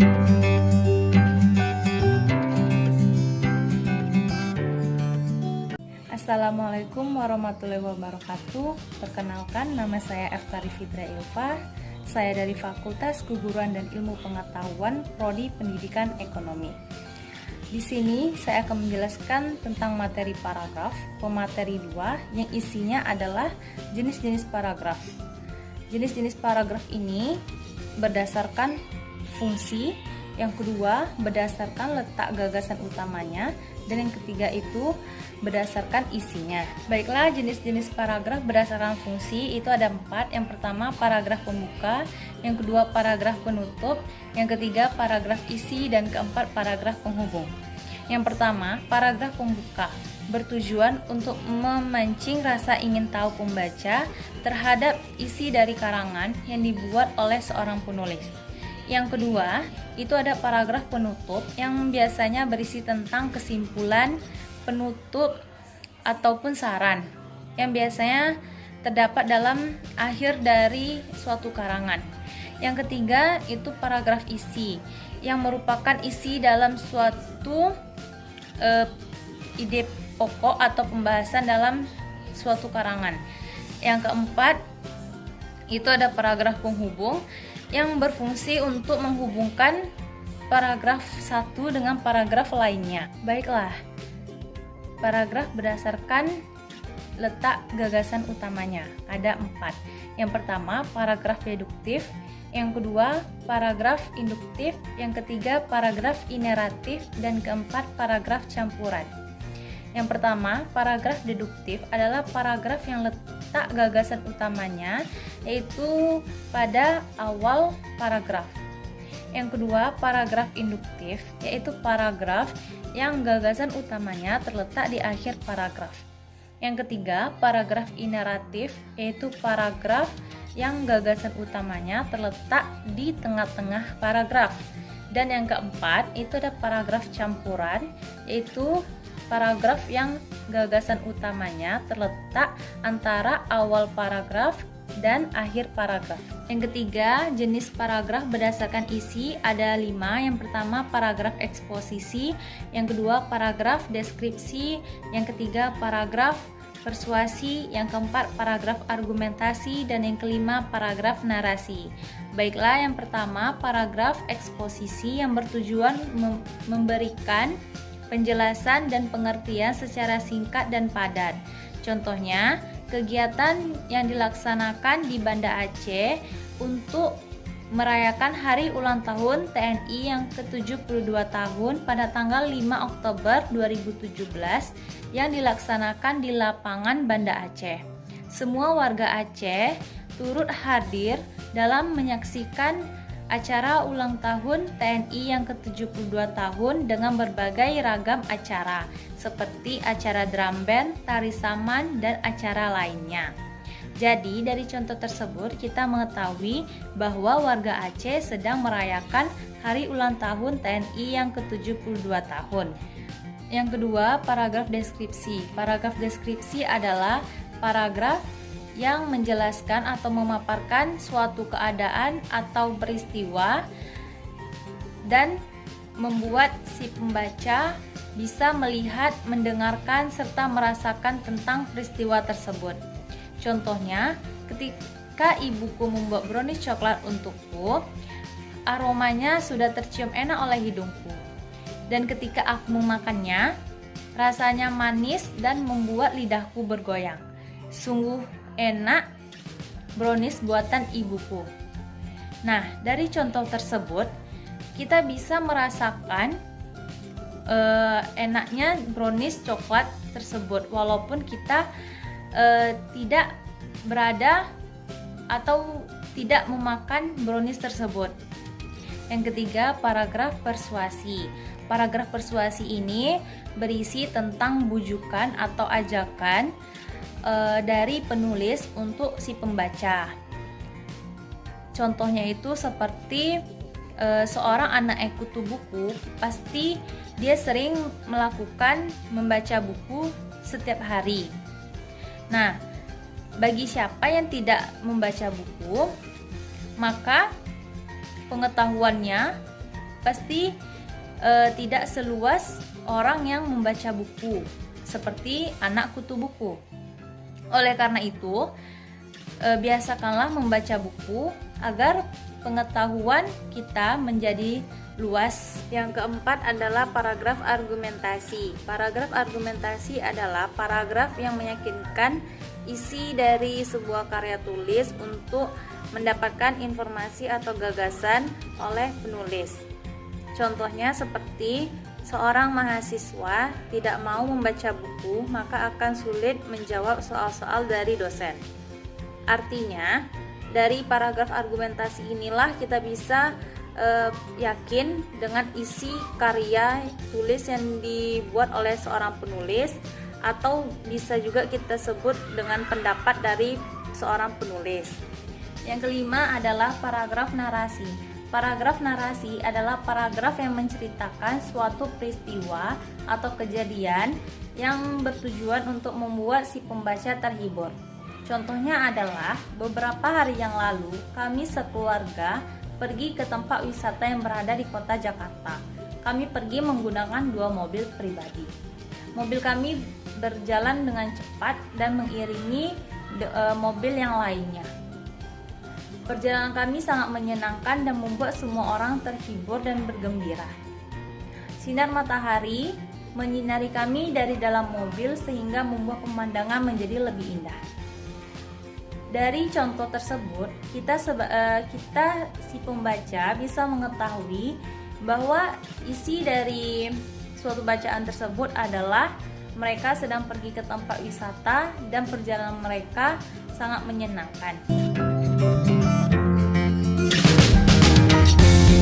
Assalamualaikum warahmatullahi wabarakatuh. Perkenalkan, nama saya Eftari Fidra Ilfa. Saya dari Fakultas Keguruan dan Ilmu Pengetahuan, Prodi Pendidikan Ekonomi. Di sini saya akan menjelaskan tentang materi paragraf, pemateri 2, yang isinya adalah jenis-jenis paragraf. Jenis-jenis paragraf ini berdasarkan fungsi, yang kedua berdasarkan letak gagasan utamanya, dan yang ketiga itu berdasarkan isinya. Baiklah, jenis-jenis paragraf berdasarkan fungsi itu ada 4. Yang pertama paragraf pembuka, yang kedua paragraf penutup, yang ketiga paragraf isi, dan keempat paragraf penghubung. Yang pertama, paragraf pembuka bertujuan untuk memancing rasa ingin tahu pembaca terhadap isi dari karangan yang dibuat oleh seorang penulis. Yang kedua, itu ada paragraf penutup yang biasanya berisi tentang kesimpulan, penutup, ataupun saran yang biasanya terdapat dalam akhir dari suatu karangan. Yang ketiga, itu paragraf isi yang merupakan isi dalam suatu ide pokok atau pembahasan dalam suatu karangan. Yang keempat, itu ada paragraf penghubung yang berfungsi untuk menghubungkan paragraf satu dengan paragraf lainnya. Baiklah, paragraf berdasarkan letak gagasan utamanya ada 4. Yang pertama paragraf deduktif, yang kedua paragraf induktif, yang ketiga paragraf ineratif, dan keempat paragraf campuran. Yang pertama, paragraf deduktif adalah paragraf yang letak gagasan utamanya yaitu pada awal paragraf. Yang kedua, paragraf induktif yaitu paragraf yang gagasan utamanya terletak di akhir paragraf. Yang ketiga, paragraf ineratif yaitu paragraf yang gagasan utamanya terletak di tengah-tengah paragraf. Dan yang keempat, itu ada paragraf campuran yaitu paragraf yang gagasan utamanya terletak antara awal paragraf dan akhir paragraf. Yang ketiga, jenis paragraf berdasarkan isi ada 5. Yang pertama paragraf eksposisi, yang kedua paragraf deskripsi, yang ketiga paragraf persuasi, yang keempat paragraf argumentasi, dan yang kelima paragraf narasi. Baiklah, yang pertama paragraf eksposisi yang bertujuan memberikan penjelasan dan pengertian secara singkat dan padat. Contohnya, kegiatan yang dilaksanakan di Banda Aceh untuk merayakan hari ulang tahun TNI yang ke-72 tahun pada tanggal 5 Oktober 2017 yang dilaksanakan di lapangan Banda Aceh. Semua warga Aceh turut hadir dalam menyaksikan acara ulang tahun TNI yang ke-72 tahun dengan berbagai ragam acara seperti acara drum band, tari saman, dan acara lainnya. Jadi dari contoh tersebut kita mengetahui bahwa warga Aceh sedang merayakan hari ulang tahun TNI yang ke-72 tahun. Yang kedua, paragraf deskripsi. Paragraf deskripsi adalah paragraf yang menjelaskan atau memaparkan suatu keadaan atau peristiwa dan membuat si pembaca bisa melihat, mendengarkan, serta merasakan tentang peristiwa tersebut. Contohnya, ketika ibuku membuat brownies coklat untukku, aromanya sudah tercium enak oleh hidungku. Dan ketika aku memakannya, rasanya manis dan membuat lidahku bergoyang. Sungguh enak brownies buatan ibuku. Nah, dari contoh tersebut kita bisa merasakan enaknya brownies coklat tersebut walaupun kita tidak berada atau tidak memakan brownies tersebut. Yang ketiga, paragraf persuasi. Paragraf persuasi ini berisi tentang bujukan atau ajakan dari penulis untuk si pembaca. Contohnya itu seperti seorang anak kutu buku, pasti dia sering melakukan membaca buku setiap hari. Nah, bagi siapa yang tidak membaca buku, maka pengetahuannya pasti tidak seluas orang yang membaca buku, seperti anak kutu buku. Oleh karena itu, biasakanlah membaca buku agar pengetahuan kita menjadi luas. Yang keempat adalah paragraf argumentasi. Paragraf argumentasi adalah paragraf yang meyakinkan isi dari sebuah karya tulis untuk mendapatkan informasi atau gagasan oleh penulis. Contohnya seperti seorang mahasiswa tidak mau membaca buku, maka akan sulit menjawab soal-soal dari dosen. Artinya, dari paragraf argumentasi inilah kita bisa yakin dengan isi karya tulis yang dibuat oleh seorang penulis, atau bisa juga kita sebut dengan pendapat dari seorang penulis. Yang kelima adalah paragraf narasi. Paragraf narasi adalah paragraf yang menceritakan suatu peristiwa atau kejadian yang bertujuan untuk membuat si pembaca terhibur. Contohnya adalah beberapa hari yang lalu kami sekeluarga pergi ke tempat wisata yang berada di kota Jakarta. Kami pergi menggunakan 2 mobil pribadi. Mobil kami berjalan dengan cepat dan mengiringi mobil yang lainnya. Perjalanan kami sangat menyenangkan dan membuat semua orang terhibur dan bergembira. Sinar matahari menyinari kami dari dalam mobil sehingga membuat pemandangan menjadi lebih indah. Dari contoh tersebut, kita si pembaca bisa mengetahui bahwa isi dari suatu bacaan tersebut adalah mereka sedang pergi ke tempat wisata dan perjalanan mereka sangat menyenangkan.